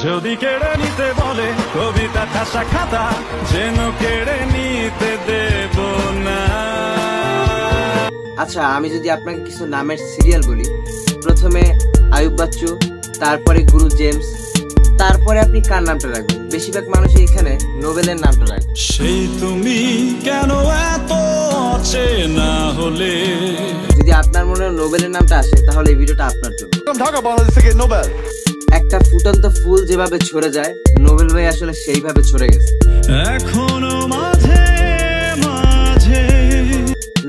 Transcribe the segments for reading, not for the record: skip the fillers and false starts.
যদি কেড়ে নিতে বলে কবিতা খাসা খাতা যেন কেড়ে নিতে দেব না। আচ্ছা, আমি যদি আপনাকে কিছু নামের সিরিয়াল বলি, প্রথমে আয়ুব বাচ্চু, তারপরে গুরু জেমস, তারপরে আপনি কার নামটা রাখবেন? বেশিরভাগ মানুষ এখানে নোবেলের নামটা রাখবে। সেই তুমি কেন এত অচেনা হলে? যদি আপনার মনে নোবেলের নামটা আসে তাহলে এই ভিডিওটা আপনার জন্য। ঢাকা বাংলাদেশ থেকে নোবেল। একটা ফুটন্ত ফুল যেভাবে ছড়ে যায়, নোবেল ভাই আসলে সেইভাবে ছড়ে গেছে। এখনো মাঝে মাঝে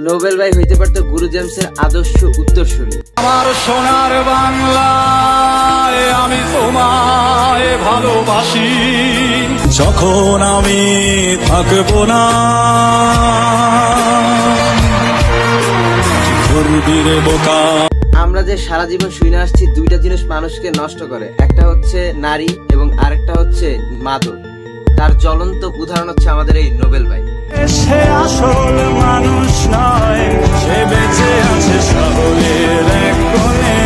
নোবেল ভাই হইতে পারতো গুরু জেমসের আদর্শ উত্তরসূরি। আমার সোনার বাংলায় আমি তোমায় ভালোবাসি, যখন আমি থাকবো না করবি রে বোকা। আমরা যে সারা জীবন শুনে আসছি দুইটা জিনিস মানুষকে নষ্ট করে, একটা হচ্ছে নারী এবং আরেকটা হচ্ছে মাদক। তার জ্বলন্ত উদাহরণ হচ্ছে আমাদের এই নোবেল ভাই। সে আসল মানুষ নয়, সে বেঁচে আছে শহরের এক কোণে।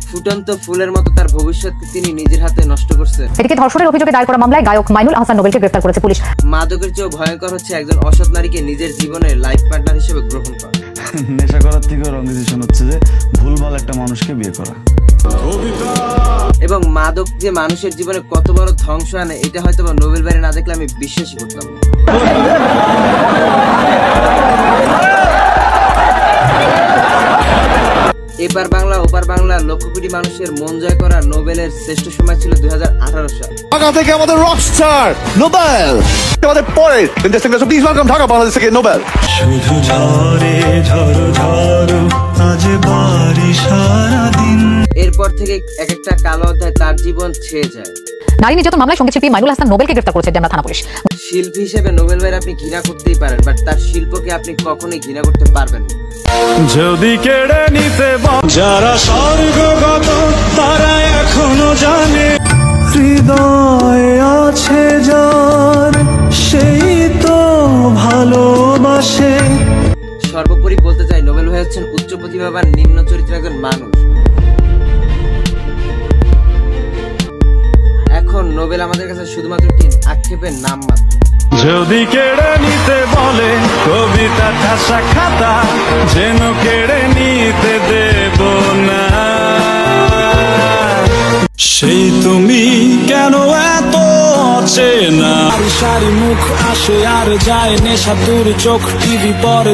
ফুটন্ত ফুলের মতো তার ভবিষ্যৎকে তিনি নিজের হাতে নষ্ট করছে। এদিকে ধর্ষণের অভিযোগে দায়ের করা মামলায় গায়ক মাইনুল আহসান নোবেলকে গ্রেফতার করেছে পুলিশ। মাদকের চেয়েও ভয়ঙ্কর হচ্ছে একজন অসৎ নারীকে নিজের জীবনের লাইফ পার্টনার হিসেবে গ্রহণ করা। নেশা করার থেকেও রং ডিসিশন হচ্ছে যে ভুলভাল একটা মানুষকে বিয়ে করা। এবং মাদক যে মানুষের জীবনে কত বড় ধ্বংস আনে, এটা হয়তো নোবেল ভাই না দেখলে আমি বিশ্বাসই করতাম না। এপার বাংলা ওপার বাংলা লক্ষ কোটি মানুষের মন জয় করা নোবেলের শ্রেষ্ঠ সময় ছিল 2018 সাল। ঢাকা থেকে আমাদের রকস্টার নোবেল। আমাদের পরে প্লিজ ওয়েলকাম ঢাকা বাংলাদেশ থেকে নোবেল। শুধু ঝরে ঝড় ঝড় আজ বাড়ি সারাদিন। এরপর থেকে এক একটা কালো অধ্যায় তার জীবন ছেয়ে যায়। নারী নির্যাতন মামলায় সঙ্গীত শিল্পী মাইনুল আহসান নোবেলকে গ্রেফতার করেছে ডেমরা থানা পুলিশ। শিল্পী হিসেবে নোবেল ভাইয়ের আপনি ঘৃণা করতেই পারেন, বাট তার শিল্পকে আপনি কখনোই ঘৃণা করতে পারবেন না। যদি কেড়ে নিতে যারা স্বর্গগত তারা এখনো জানে, হৃদয় আছে যার সেই তো ভালোবাসে। সর্বোপরি বলতে চাই, নোবেল ভাই হচ্ছেন উচ্চ প্রতিভাবান নিম্ন চরিত্রের একজন মানুষ। এখন নোবেল আমাদের কাছে শুধুমাত্র একটি আক্ষেপের নাম মাত্র। যদি কেড়ে নিতে বলে কবিতা খাসা খাতা যেন কেড়ে নিতে দেব না। সেই তুমি কেন এত অচেনা? সারি মুখ আসে আর যায়, নেশা তোর চোখ টিভি পরে।